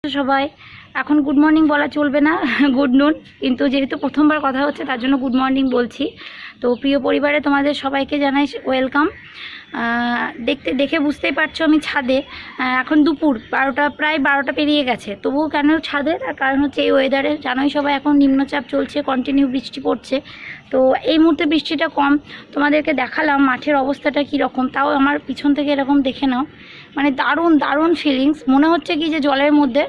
সবাই এখন good morning বলা চলবে না, গুড নুন, কিন্তু যেহেতু প্রথমবার কথা হচ্ছে তার জন্য গুড মর্নিং বলছি। তো প্রিয় পরিবারে তোমাদের সবাইকে জানাই ওয়েলকাম। দেখে বুঝতেই পারছো আমি ছাদে। এখন দুপুর 12টা, প্রায় 12টা পেরিয়ে গেছে, তবুও কেন ছাদে? তার কারণ হচ্ছে এই ওয়েদারে জানোই সবাই, এখন নিম্নচাপ চলছে, কন্টিনিউ বৃষ্টি পড়ছে। তো এই মুহূর্তে বৃষ্টিটা কম, তোমাদেরকে দেখালাম মাঠের অবস্থাটা কীরকম। তাও আমার পিছন থেকে এরকম দেখে নাও, মানে দারুণ দারুণ ফিলিংস। মনে হচ্ছে কি যে জলের মধ্যে,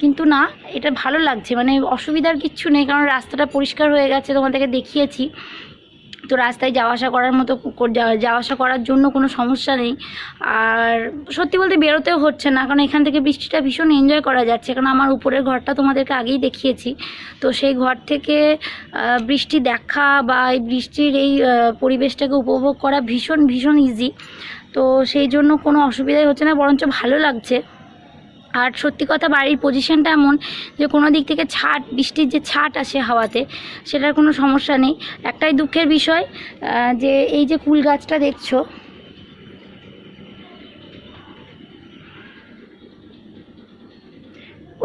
কিন্তু না, এটা ভালো লাগছে, মানে অসুবিধার কিচ্ছু নেই, কারণ রাস্তাটা পরিষ্কার হয়ে গেছে, তোমাদেরকে দেখিয়েছি। তো রাস্তায় যাওয়া আসা করার মতো, যাওয়া আসা করার জন্য কোনো সমস্যা নেই। আর সত্যি বলতে বেরোতেও হচ্ছে না, কারণ এখান থেকে বৃষ্টিটা ভীষণ এনজয় করা যাচ্ছে, কারণ আমার উপরের ঘরটা তোমাদেরকে আগেই দেখিয়েছি। তো সেই ঘর থেকে বৃষ্টি দেখা বা এই বৃষ্টির এই পরিবেশটাকে উপভোগ করা ভীষণ ভীষণ ইজি। তো সেই জন্য কোনো অসুবিধাই হচ্ছে না, বরঞ্চ ভালো লাগছে। আর সত্যি কথা, বাড়ির পজিশনটা এমন যে কোনো দিক থেকে বৃষ্টির যে ছাট আসে হাওয়াতে, সেটার কোনো সমস্যা নেই। একটাই দুঃখের বিষয় যে এই যে কুল গাছটা দেখছো,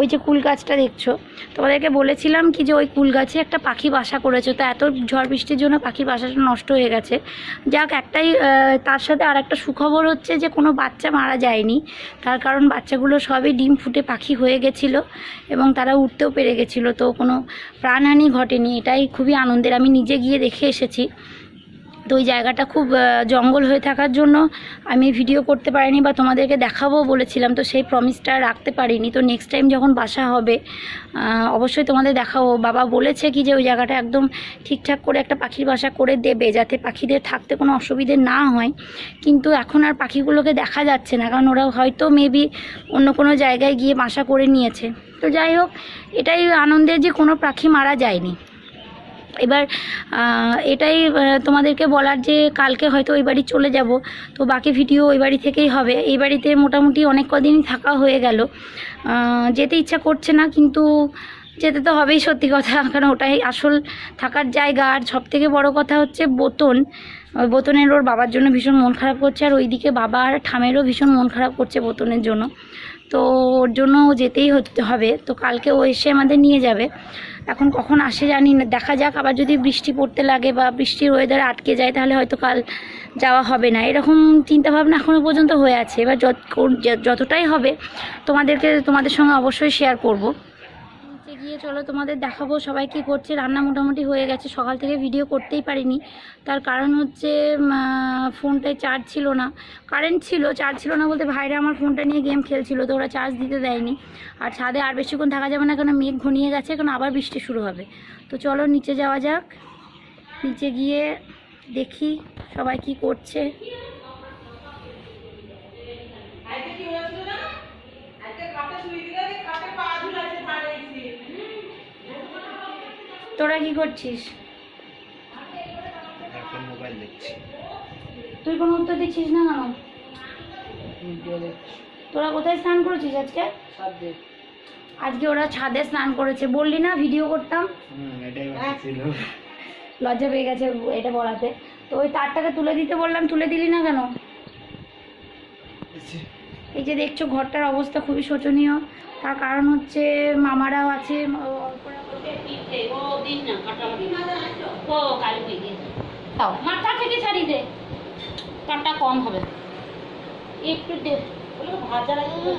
ওই যে কুল গাছটা দেখছো, তোমাদেরকে বলেছিলাম কি যে ওই কুল গাছে একটা পাখি বাসা করেছে। তো এত ঝড় বৃষ্টির জন্য পাখির বাসাটা নষ্ট হয়ে গেছে। যাক, একটাই তার সাথে আর একটা সুখবর হচ্ছে যে কোনো বাচ্চা মারা যায়নি, তার কারণ বাচ্চাগুলো সবই ডিম ফুটে পাখি হয়ে গেছিলো এবং তারা উঠতেও পেরে গেছিলো। তো কোনো প্রাণহানি ঘটেনি, এটাই খুবই আনন্দের। আমি নিজে গিয়ে দেখে এসেছি। তো ওই জায়গাটা খুব জঙ্গল হয়ে থাকার জন্য আমি ভিডিও করতে পারিনি বা তোমাদেরকে দেখাবো বলেছিলাম, তো সেই প্রমিসটা রাখতে পারিনি। তো নেক্সট টাইম যখন বাসা হবে অবশ্যই তোমাদের দেখাবো। বাবা বলেছে কি যে ওই জায়গাটা একদম ঠিকঠাক করে একটা পাখির বাসা করে দেবে, যাতে পাখিদের থাকতে কোনো অসুবিধে না হয়। কিন্তু এখন আর পাখিগুলোকে দেখা যাচ্ছে না, কারণ ওরা হয়তো মেবি অন্য কোনো জায়গায় গিয়ে বাসা করে নিয়েছে। তো যাই হোক, এটাই আনন্দের যে কোনো পাখি মারা যায়নি। এবার এটাই তোমাদেরকে বলার যে কালকে হয়তো ওই বাড়ি চলে যাব, তো বাকি ভিডিও ওই বাড়ি থেকেই হবে। এই বাড়িতে মোটামুটি অনেক কদিনই থাকা হয়ে গেল, যেতে ইচ্ছা করছে না, কিন্তু যেতে তো হবেই, সত্যি কথা, কারণ ওটাই আসল থাকার জায়গা। আর সবথেকে বড় কথা হচ্ছে বোতনের ওর বাবার জন্য ভীষণ মন খারাপ করছে, আর ওইদিকে বাবা আর ঠামেরও ভীষণ মন খারাপ করছে বোতনের জন্য। তো ওর জন্য যেতেই হবে। তো কালকে ও এসে আমাদের নিয়ে যাবে। এখন কখন আসে জানি না, দেখা যাক। আবার যদি বৃষ্টি পড়তে লাগে বা বৃষ্টির ওয়েদারে আটকে যায়, তাহলে হয়তো কাল যাওয়া হবে না, এরকম চিন্তাভাবনা এখনও পর্যন্ত হয়ে আছে। এবার যতটাই হবে তোমাদের সঙ্গে অবশ্যই শেয়ার করব। নিচে গিয়ে চলো তোমাদের দেখাবো সবাই কী করছে। রান্না মোটামুটি হয়ে গেছে, সকাল থেকে ভিডিও করতেই পারিনি, তার কারণ হচ্ছে ফোনটায় চার্জ ছিল না। কারেন্ট ছিল, চার্জ ছিল না বলতে ভাইরা আমার ফোনটা নিয়ে গেম খেলছিল, তো ওরা চার্জ দিতে দেয়নি। আর ছাদে আর বেশিক্ষণ থাকা যাবে না, কারণ মেঘ ঘনিয়ে গেছে, কারণ আবার বৃষ্টি শুরু হবে। তো চলো নিচে যাওয়া যাক, নিচে গিয়ে দেখি সবাই কি করছে। তোরা কি করছিস? মোবাইল দেখছি। তুই কোনো উত্তর দিচ্ছিস না কেন? তোরা কোথায় স্নান করেছিস আজকে? আজকে ওরা ছাদে স্নান করেছে, বললি না ভিডিও করতাম। লজ্জা পেয়ে গেছে এটা বলাতে। তো ওই তারটাকে তুলে দিতে বললাম, তুলে দিলি না কেন? এই যে দেখছো ঘরটার অবস্থা খুবই শোচনীয়, তার কারণ হচ্ছে মামারাও আছে। মাথা থেকে ছাড়ি দে, তারটা কম হবে একটু দে, ভাজা লাগবে।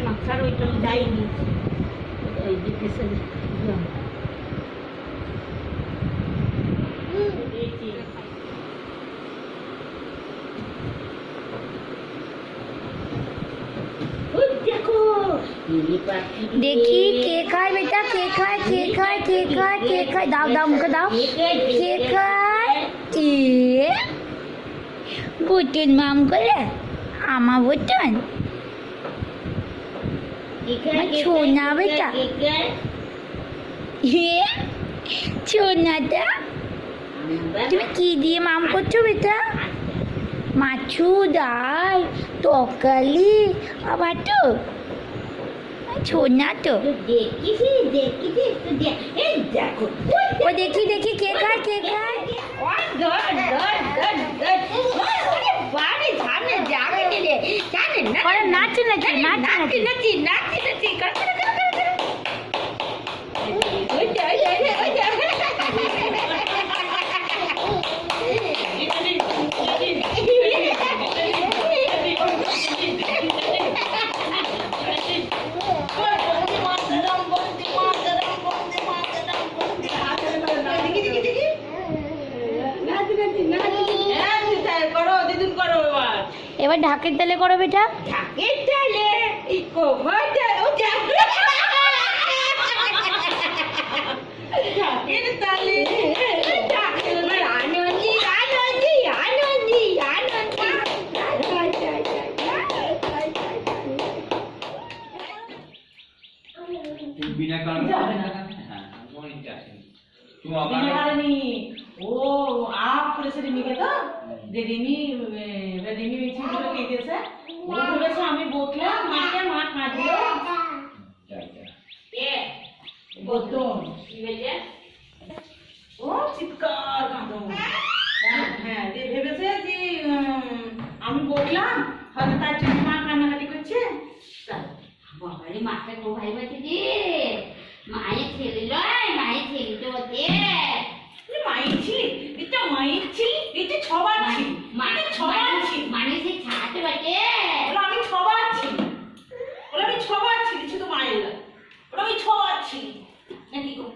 মাথার ওইটা যায়নি, ওই দিকে দেখি কে খায় বেটা, কে খায়, কে খায়, কে খায়, কে খায়, দাও দাও মুখে দাও, কে খায়? বুটন মাম করে আমার বুটন ছোনা বেটা, ছোনাটা তুমি কি দিয়ে মাম করছো বেটা? মাছু ডাল তরকারি আবার তো নাচো নাচো দেখিছি দেখিছি একটু এই দেখো ও দেখি দেখি কে খায় কে খায় বাড়ি সামনে যাবে দিলে জানেন না ওরা নাচে নাচে নাচে নাচি নাচি নাচি নাচি ওই যাই যাই ওই যাই এবার ঢাকের তালে করো বেটা ঢাকের তালে ঢাকের তালে আনন্দি আনন্দি আনন্দি बिना कारण ओ आप पुलिस रिमी के तो दे रिमी মিছিল করে কে দিয়েছে ও বলেছে আমি বোতলা মাকে মা কাঁদলো এ বোতল কি বলে ও চিৎকার কাঁদো হ্যাঁ যে ভেবেছে যে আমি বললাম হয়তো তার জন্য মা কান্নাকাটি করছে বাবারে মাকে গো ভাই বাচ্চা দি মায়ের ছেলে লয় মায়ের ছেলে তো দে মায়ের ছিলি এটা মায়ের ছিলি এটা ছবার ছিলি মানে ছবার ছিলি মানে সে ছাতে বাটে ওরা আমি ছবার ছিলি ওরা আমি ছবার ছিলি শুধু মায়ের না ওরা আমি ছবার ছিলি নাকি গো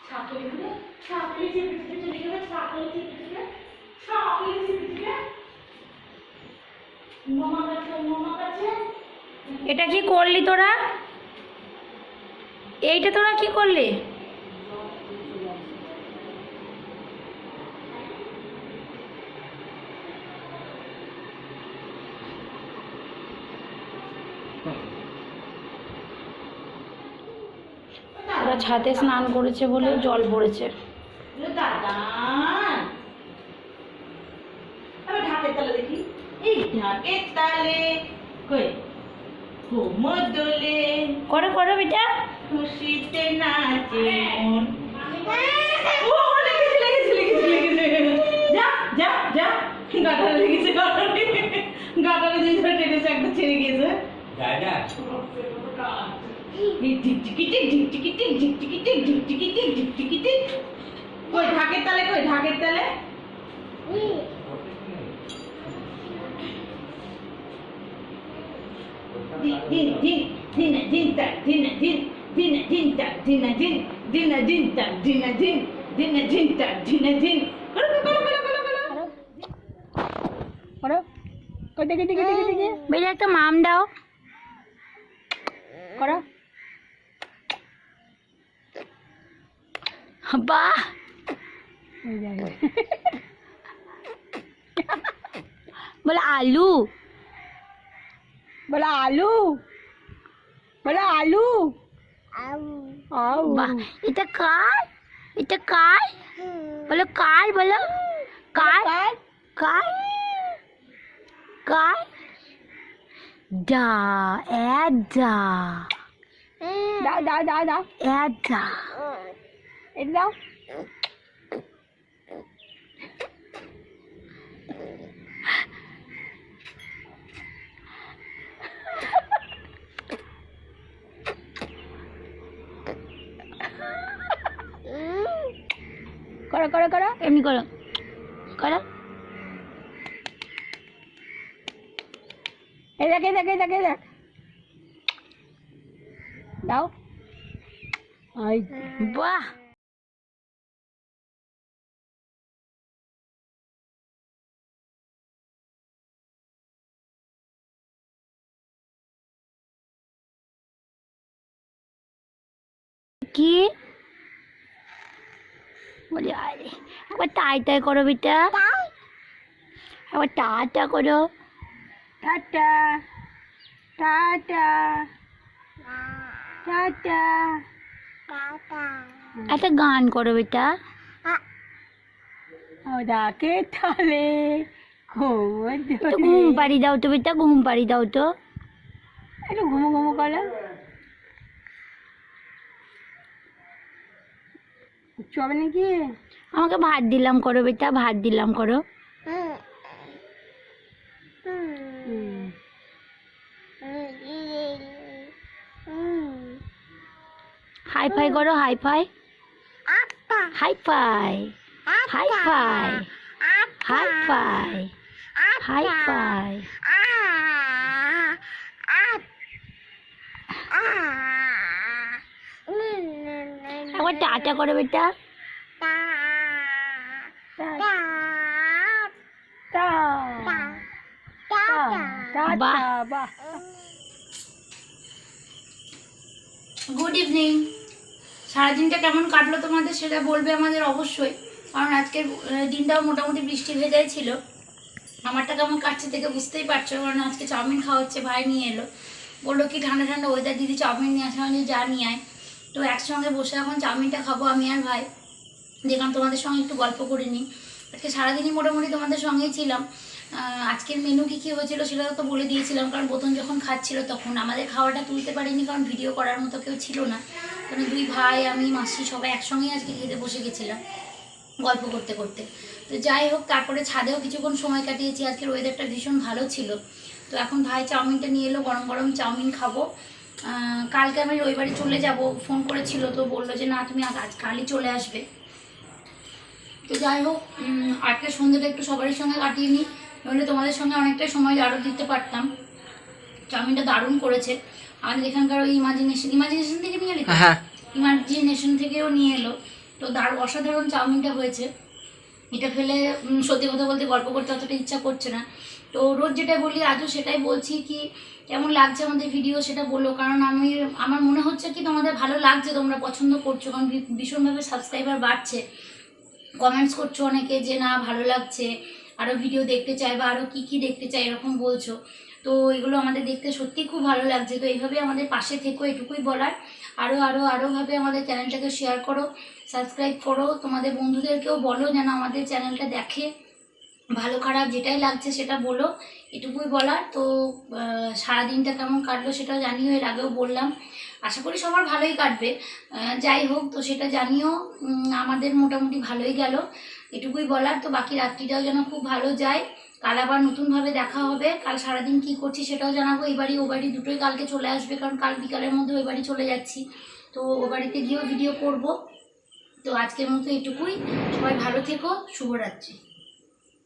ছাকলি গুলো ছাকলি চেপে চলে গেলে ছাকলি চেপে মামা কাছে এটা কি করলি তোরা এইটা তোরা কি করলি ওরা ছাদে স্নান করেছে বলে জল পড়েছে দাদা আমি ঢাকের তালে দেখি এই ঢাকের তালে কই কোমর দোলে করো করো বেটা খুশিতে নাচে মন ও লেগেছে যা যা যা গাটারে লেগেছে গাটারে যে টেনেছে একটা ছেড়ে গিয়েছে दादा কই ঢাকের তালে কই ঢাকের তালে দিন দিন দিন দিন তা দিন দিন দিন দিন তা দিন দিন দিন দিন তা দিন দিন দিন দিন তা দিন দিন করো কই দেখি দেখি দেখি দেখি বেটা একটা মাম দাও করো বাহ বলে আলু বলে আলু বলে আলু বাহ এটা কার এটা কার বলো কার বলো কার কার কার ডা এডা দাও দাও দাও দাও এডা এটা দাও করো করো করো এমনি করো করো এই দেখ এই দেখ এই দেখ এই দেখ দাও বাহ কি বলি আরে একবার টাই টাই করো বেটা একবার টাটা করো টাটা টাটা টাটা একটা গান করো বেটা ডাকে তালে ঘুম পাড়ি দাও তো বেটা ঘুম পাড়ি দাও তো একটু ঘুমো ঘুমো করে চবে নাকি? আমাকে ভাত দিলাম করো বেটা, ভাত দিলাম করো। হাই ফাই করো, high five, high five, high five, high five, high five. একবার টাটা করো বেটা। Good evening. সারাদিনটা কেমন কাটলো তোমাদের সেটা বলবে আমাদের অবশ্যই, কারণ আজকের দিনটাও মোটামুটি বৃষ্টি ভেজাই ছিল। আমারটা কেমন কাটছে থেকে বুঝতেই পারছো, কারণ আজকে চাউমিন খাওয়া হচ্ছে, ভাই নিয়ে এলো, বললো কি ঠান্ডা ঠান্ডা ওয়েদার, দিদি চাউমিন নিয়ে আসা হয়নি, যা নিয়ে আয়। তো একসঙ্গে বসে এখন চাউমিনটা খাবো আমি আর ভাই। দেখলাম তোমাদের সঙ্গে একটু গল্প করে নিই। আজকে সারাদিনই মোটামুটি তোমাদের সঙ্গেই ছিলাম। আজকের মেনু কী কী হয়েছিল সেটা তো বলে দিয়েছিলাম, কারণ বোতন যখন খাচ্ছিল তখন আমাদের খাওয়াটা তুলতে পারিনি, কারণ ভিডিও করার মতো কেউ ছিল না। কারণ দুই ভাই, আমি, মাসি সবাই একসঙ্গেই আজকে খেতে বসে গেছিলাম গল্প করতে করতে। তো যাই হোক, তারপরে ছাদেও কিছুক্ষণ সময় কাটিয়েছি। আজকের ওয়েদারটা ভীষণ ভালো ছিল। তো এখন ভাই চাউমিনটা নিয়ে এলো, গরম গরম চাউমিন খাবো। কালকে আমি রবিবারে চলে যাব, ফোন করেছিল, তো বললো যে না তুমি আজ কালই চলে আসবে। তো যাই হোক, আজকে সন্ধ্যেটা একটু সবারই সঙ্গে কাটিয়ে নিই, নইলে তোমাদের সঙ্গে অনেকটাই সময় আরও দিতে পারতাম। চাউমিনটা দারুণ করেছে। আমাদের এখানকার ওই ইমাজিনেশন থেকে নিয়ে এলো, ইমাজিনেশন থেকেও নিয়ে এলো। তো অসাধারণ চাউমিনটা হয়েছে। এটা ফেলে সত্যি কথা বলতে গল্প করতে অতটা ইচ্ছা করছে না। তো রোজ যেটা বলি আজও সেটাই বলছি, কি কেমন লাগছে আমাদের ভিডিও সেটা বলো, কারণ আমার মনে হচ্ছে কি তোমাদের ভালো লাগছে, তোমরা পছন্দ করছো, কারণ ভীষণভাবে সাবস্ক্রাইবার বাড়ছে। কমেন্টস করছো অনেকে যে না ভালো লাগছে, আরও ভিডিও দেখতে চাই, বা আরও কী দেখতে চাই এরকম বলছো। তো এগুলো আমাদের দেখতে সত্যিই খুব ভালো লাগছে। তো এইভাবে আমাদের পাশে থেকো, এটুকুই বলার। আরোভাবে আমাদের চ্যানেলটাকে শেয়ার করো, সাবস্ক্রাইব করো, তোমাদের বন্ধুদেরকেও বলো যেন আমাদের চ্যানেলটা দেখে। ভালো খারাপ যেটাই লাগছে সেটা বলো, এটুকুই বলার। তো সারাদিনটা কেমন কাটলো সেটাও জানিও, এর আগেও বললাম। আশা করি সবার ভালোই কাটবে। যাই হোক, তো সেটা জানিও। আমাদের মোটামুটি ভালোই গেল, এটুকুই বলার। তো বাকি রাত্রিটাও যেন খুব ভালো যায়। কাল আবার নতুনভাবে দেখা হবে। কাল সারাদিন কি করছি সেটাও জানাবো। এই বাড়ি ও বাড়ি দুটোই কালকে চলে আসবে, কারণ কাল বিকালের মধ্যে ওই বাড়ি চলে যাচ্ছি। তো ও বাড়িতে গিয়েও ভিডিও করব। তো আজকের মতো এটুকুই। সবাই ভালো থেকো, শুভরাত্রি।